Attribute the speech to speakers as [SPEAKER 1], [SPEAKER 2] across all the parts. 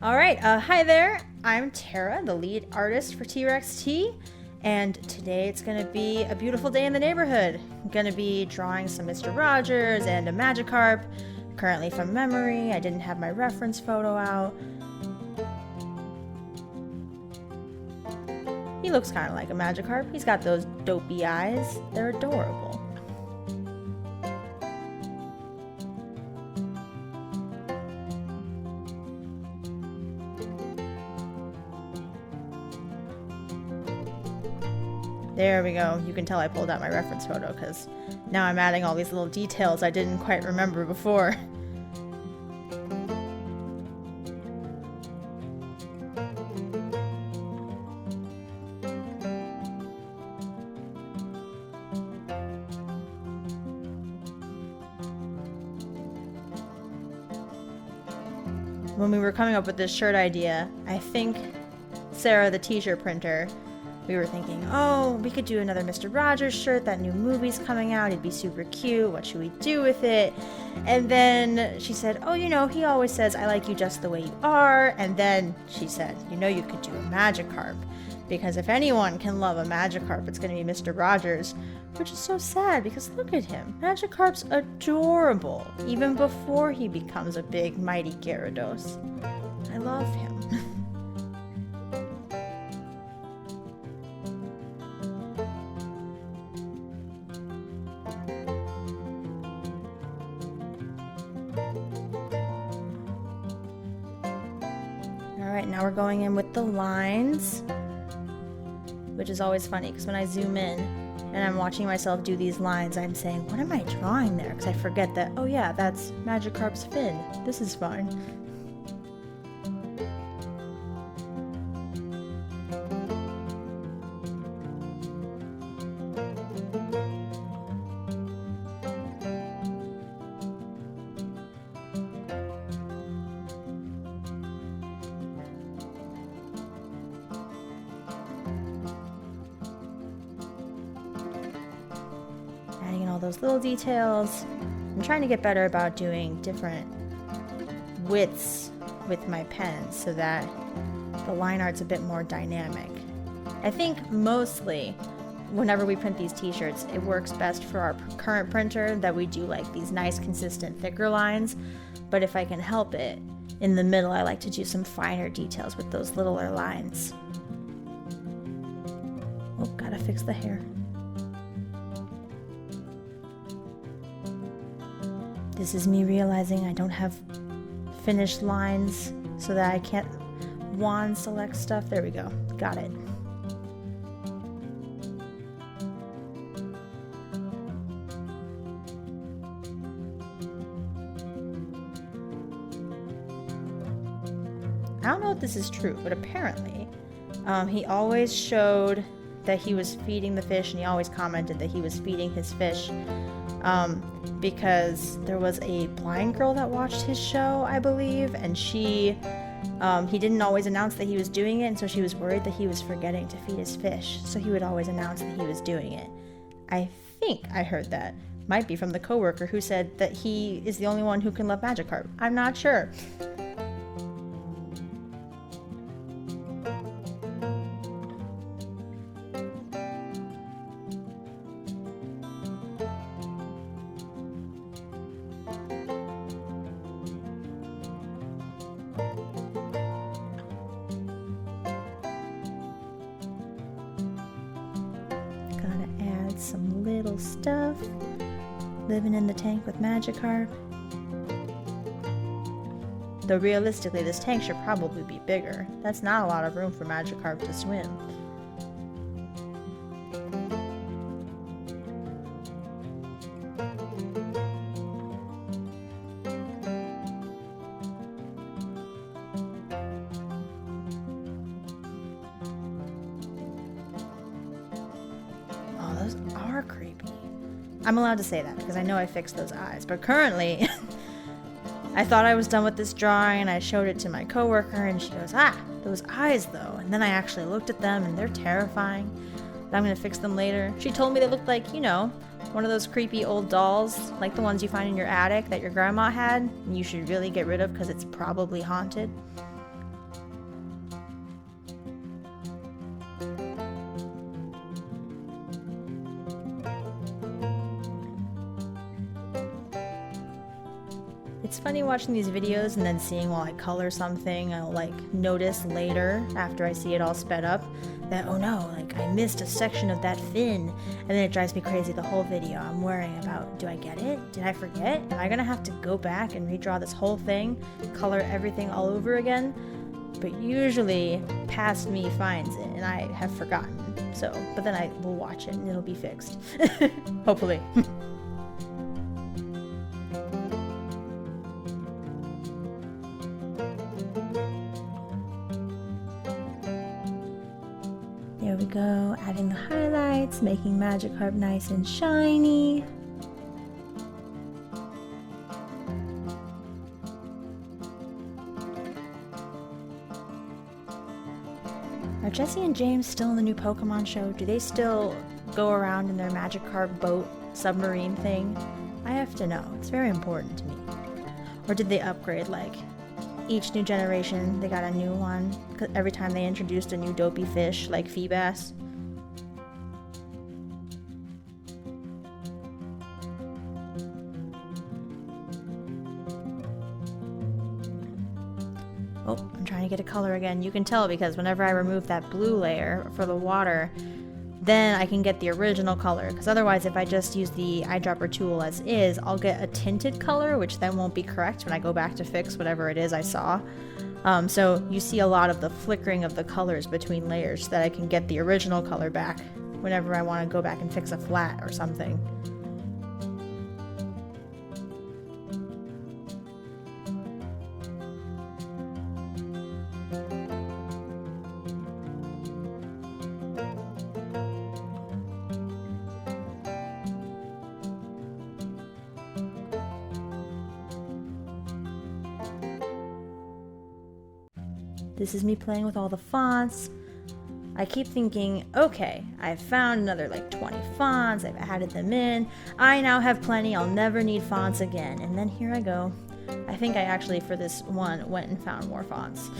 [SPEAKER 1] Alright, hi there. I'm Tara, the lead artist for teerextee, and today it's going to be a beautiful day in the neighborhood. I'm going to be drawing some Mr. Rogers and a magikarp, currently from memory. I didn't have my reference photo out. He looks kind of like a magikarp. He's got those dopey eyes. They're adorable. There we go. You can tell I pulled out my reference photo because now I'm adding all these little details I didn't quite remember before. When we were coming up with this shirt idea, I think Sarah, the t-shirt printer, we were thinking, oh, we could do another Mr. Rogers shirt. That new movie's coming out. It'd be super cute. What should we do with it? And then she said, oh, he always says, I like you just the way you are. And then she said, you could do a magikarp. Because if anyone can love a magikarp, it's going to be Mr. Rogers. Which is so sad because look at him. Magikarp's adorable. Even before he becomes a big, mighty Gyarados. I love him. Alright, now we're going in with the lines, which is always funny because when I zoom in and I'm watching myself do these lines, I'm saying, what am I drawing there? Because I forget that, oh yeah, that's Magikarp's fin. This is fun. Adding in all those little details. I'm trying to get better about doing different widths with my pens so that the line art's a bit more dynamic. I think mostly whenever we print these t-shirts, it works best for our current printer that we do like these nice consistent thicker lines, but if I can help it, in the middle I like to do some finer details with those littler lines. Oh, gotta fix the hair. This is me realizing I don't have finished lines so that I can't wand select stuff. There we go. Got it. I don't know if this is true, but apparently he always showed that he was feeding the fish, and he always commented that he was feeding his fish because there was a blind girl that watched his show, I believe, and he didn't always announce that he was doing it, and so she was worried that he was forgetting to feed his fish, so he would always announce that he was doing it. I think I heard that. Might be from the coworker who said that he is the only one who can love Magikarp. I'm not sure. Some little stuff. Living in the tank with Magikarp. Though realistically, this tank should probably be bigger. That's not a lot of room for Magikarp to swim. Those are creepy. I'm allowed to say that because I know I fixed those eyes, but currently I thought I was done with this drawing and I showed it to my coworker and she goes, those eyes though. And then I actually looked at them and they're terrifying. But I'm gonna fix them later. She told me they looked like, one of those creepy old dolls, like the ones you find in your attic that your grandma had, and you should really get rid of because it's probably haunted. It's funny watching these videos and then seeing while I color something, I'll like notice later after I see it all sped up that, oh no, like I missed a section of that fin, and then it drives me crazy the whole video. I'm worrying about, do I get it? Did I forget? Am I gonna have to go back and redraw this whole thing, color everything all over again? But usually past me finds it and I have forgotten. So, but then I will watch it and it'll be fixed. Hopefully. There we go, adding the highlights, making Magikarp nice and shiny. Are Jessie and James still in the new Pokemon show? Do they still go around in their Magikarp boat submarine thing? I have to know. It's very important to me. Or did they upgrade, like, each new generation they got a new one? 'Cause every time they introduced a new dopey fish, like Feebas. Oh, I'm trying to get a color again. You can tell because whenever I remove that blue layer for the water, then I can get the original color. Because otherwise, if I just use the eyedropper tool as is, I'll get a tinted color, which then won't be correct when I go back to fix whatever it is I saw. So you see a lot of the flickering of the colors between layers so that I can get the original color back whenever I want to go back and fix a flat or something. This is me playing with all the fonts. I keep thinking, okay, I've found another like 20 fonts, I've added them in, I now have plenty, I'll never need fonts again. And then here I go. I think I actually, for this one, went and found more fonts.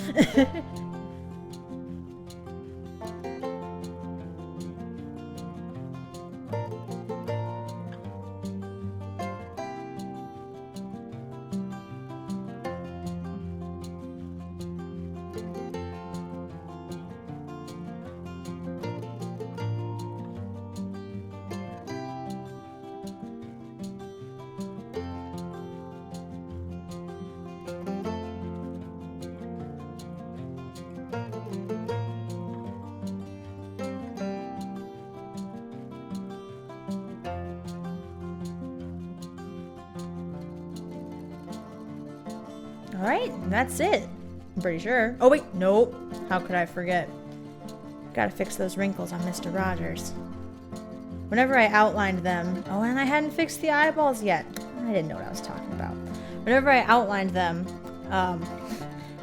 [SPEAKER 1] Alright, that's it. I'm pretty sure. Oh wait, nope. How could I forget? Gotta fix those wrinkles on Mr. Rogers. Whenever I outlined them, oh, and I hadn't fixed the eyeballs yet. I didn't know what I was talking about. Whenever I outlined them,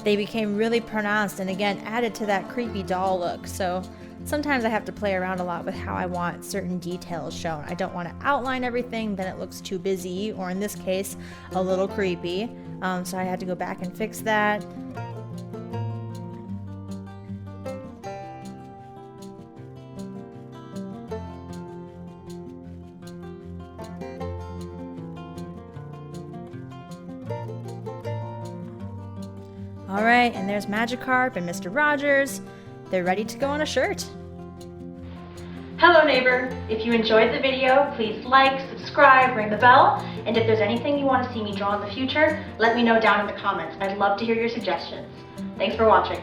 [SPEAKER 1] they became really pronounced and again added to that creepy doll look. So sometimes I have to play around a lot with how I want certain details shown. I don't want to outline everything, then it looks too busy, or in this case, a little creepy. So I had to go back and fix that. Alright, and there's Magikarp and Mr. Rogers. They're ready to go on a shirt.
[SPEAKER 2] Hello neighbor! If you enjoyed the video, please like, subscribe, ring the bell, and if there's anything you want to see me draw in the future, let me know down in the comments. I'd love to hear your suggestions. Thanks for watching.